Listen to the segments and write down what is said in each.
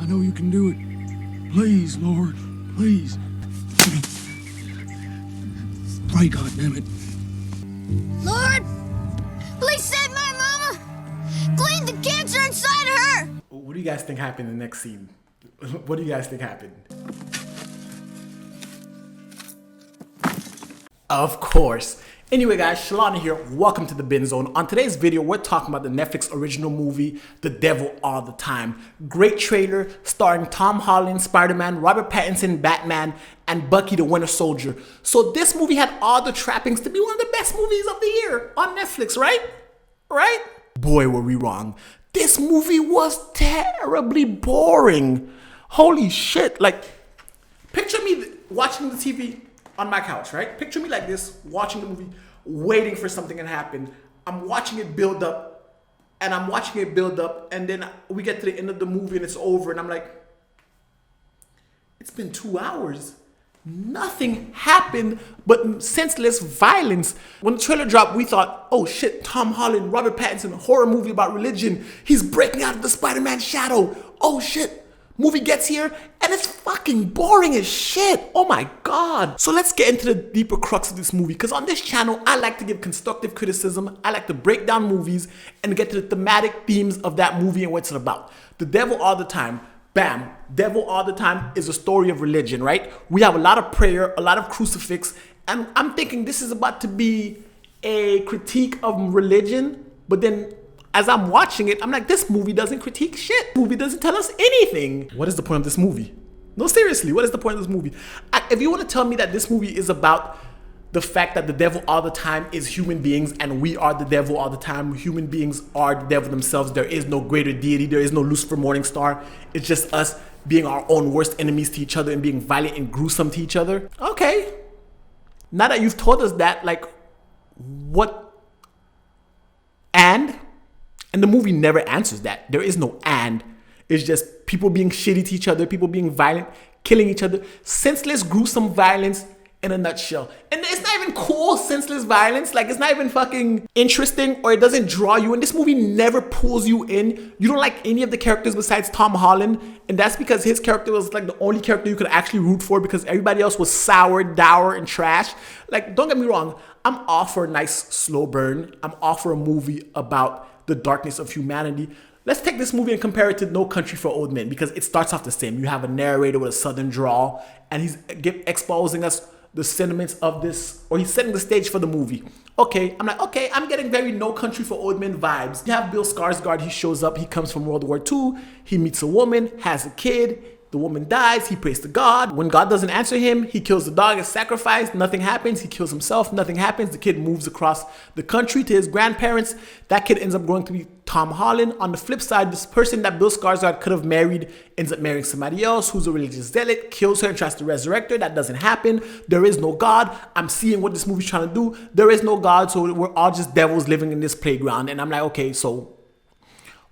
I know you can do it. Please, Lord, please. Pray, goddammit. Lord, please save my mama. Clean the cancer inside her. What do you guys think happened in the next scene? What do you guys think happened? Of course. Anyway guys, Shalana here, welcome to the Binge Zone. On today's video, we're talking about the Netflix original movie, The Devil All the Time. Great trailer starring Tom Holland, Spider-Man, Robert Pattinson, Batman, and Bucky the Winter Soldier. So this movie had all the trappings to be one of the best movies of the year on Netflix, right? Right? Boy, were we wrong. This movie was terribly boring. Holy shit. Like, picture me watching the TV on my couch, right? Picture me like this, watching the movie, waiting for something to happen. I'm watching it build up, and then we get to the end of the movie and it's over, and I'm like, it's been 2 hours. Nothing happened but senseless violence. When the trailer dropped, we thought, oh shit, Tom Holland, Robert Pattinson, horror movie about religion. He's breaking out of the Spider-Man shadow. Oh shit. Movie gets here and it's fucking boring as shit. Oh my god. So let's get into the deeper crux of this movie, because on this channel I like to give constructive criticism. I like to break down movies and get to the thematic themes of that movie and what it's about. The Devil All the Time. Bam. Devil All the Time is a story of religion, right? We have a lot of prayer, a lot of crucifix, and I'm thinking this is about to be a critique of religion, but then as I'm watching it, I'm like, this movie doesn't critique shit. This movie doesn't tell us anything. What is the point of this movie? No, seriously, what is the point of this movie? If you want to tell me that this movie is about the fact that the devil all the time is human beings and we are the devil all the time, human beings are the devil themselves, there is no greater deity, there is no Lucifer Morningstar, it's just us being our own worst enemies to each other and being violent and gruesome to each other. Okay. Now that you've told us that, like, what? And the movie never answers that. There is no and. It's just people being shitty to each other, people being violent, killing each other. Senseless, gruesome violence in a nutshell. And it's not even cool, senseless violence. Like, it's not even fucking interesting, or it doesn't draw you in. This movie never pulls you in. You don't like any of the characters besides Tom Holland. And that's because his character was like the only character you could actually root for, because everybody else was sour, dour, and trash. Like, don't get me wrong. I'm all for a nice slow burn. I'm all for a movie about the darkness of humanity. Let's take this movie and compare it to No Country for Old Men, because it starts off the same. You have a narrator with a southern drawl, and he's exposing us the sentiments of this, or he's setting the stage for the movie. Okay, I'm like, okay, I'm getting very No Country for Old Men vibes. You have Bill Skarsgård, he shows up, he comes from World War II, he meets a woman, has a kid, the woman dies, he prays to God. When God doesn't answer him, he kills the dog as sacrifice, nothing happens, he kills himself, nothing happens. The kid moves across the country to his grandparents. That kid ends up growing to be Tom Holland. On the flip side, this person that Bill Skarsgård could have married ends up marrying somebody else who's a religious zealot, kills her and tries to resurrect her. That doesn't happen. There is no God. I'm seeing what this movie's trying to do. There is no God, so we're all just devils living in this playground. And I'm like, okay, so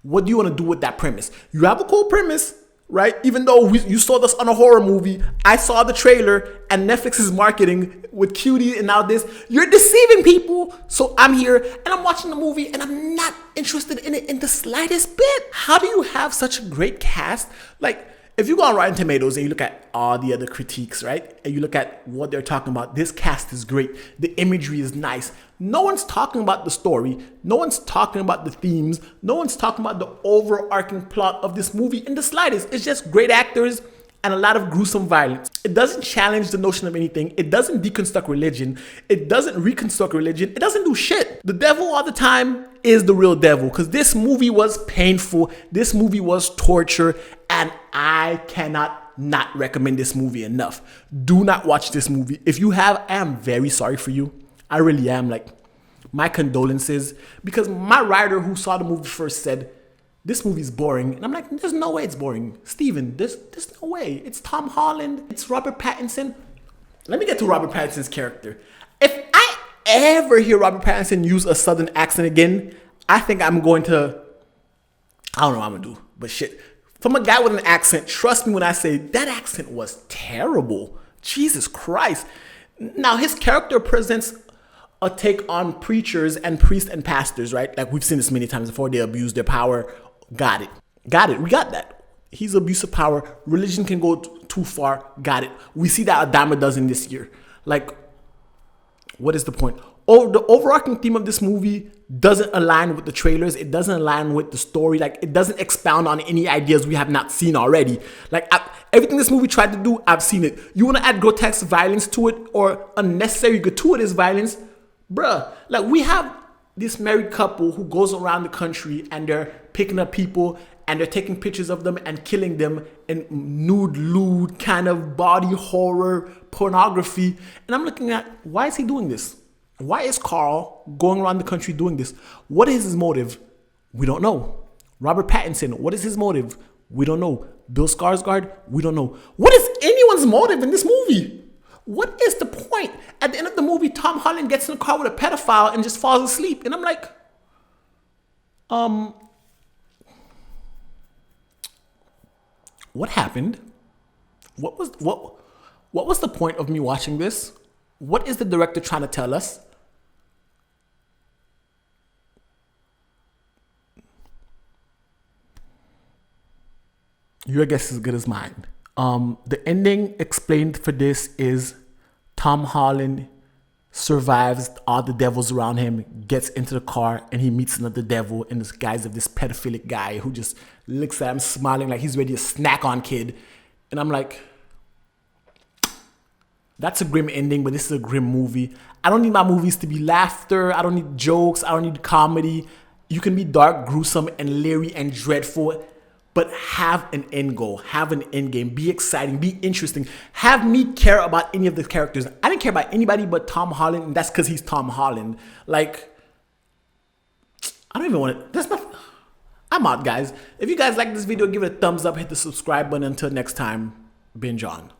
what do you want to do with that premise? You have a cool premise, right? Even though you saw this on a horror movie, I saw the trailer and Netflix is marketing with cutie and now this. You're deceiving people. So I'm here and I'm watching the movie and I'm not interested in it in the slightest bit. How do you have such a great cast? Like, if you go on Rotten Tomatoes and you look at all the other critiques, right? And you look at what they're talking about, this cast is great. The imagery is nice. No one's talking about the story. No one's talking about the themes. No one's talking about the overarching plot of this movie in the slightest. It's just great actors and a lot of gruesome violence. It doesn't challenge the notion of anything. It doesn't deconstruct religion. It doesn't reconstruct religion. It doesn't do shit. The devil all the time is the real devil, because this movie was painful. This movie was torture, and I cannot not recommend this movie enough. Do not watch this movie. If you have, I am very sorry for you. I really am. Like, my condolences, because my writer who saw the movie first said, this movie's boring. And I'm like, there's no way it's boring. Steven, there's no way. It's Tom Holland. It's Robert Pattinson. Let me get to Robert Pattinson's character. If I ever hear Robert Pattinson use a southern accent again, I think I'm going to, I don't know what I'm going to do, but shit. From a guy with an accent, trust me when I say that accent was terrible. Jesus Christ. Now, his character presents a take on preachers and priests and pastors, right? Like, we've seen this many times before. They abuse their power. Got it. We got that. He's abuse of power. Religion can go too far. Got it. We see that Adama does in this year. Like, what is the point? Oh, the overarching theme of this movie doesn't align with the trailers. It doesn't align with the story. Like, it doesn't expound on any ideas we have not seen already. Like, everything this movie tried to do, I've seen it. You want to add grotesque violence to it or unnecessary gratuitous violence? Bruh, like, we have this married couple who goes around the country and they're picking up people and they're taking pictures of them and killing them in nude, lewd, kind of body horror, pornography. And I'm looking at, why is he doing this? Why is Carl going around the country doing this? What is his motive? We don't know. Robert Pattinson, what is his motive? We don't know. Bill Skarsgård, we don't know. What is anyone's motive in this movie? What is the point? At the end of the movie, Tom Holland gets in the car with a pedophile and just falls asleep. And I'm like, what happened? What was the point of me watching this? What is the director trying to tell us? Your guess is as good as mine. The ending explained for this is Tom Holland survives all the devils around him, gets into the car, and he meets another devil in the guise of this pedophilic guy who just looks at him smiling like he's ready to snack on kid. And I'm like, that's a grim ending, but this is a grim movie. I don't need my movies to be laughter. I don't need jokes. I don't need comedy. You can be dark, gruesome, and leery and dreadful, but have an end goal, have an end game, be exciting, be interesting. Have me care about any of the characters. I didn't care about anybody but Tom Holland, and that's because he's Tom Holland. Like, I don't even want to, I'm out, guys. If you guys like this video, give it a thumbs up, hit the subscribe button. Until next time, binge on.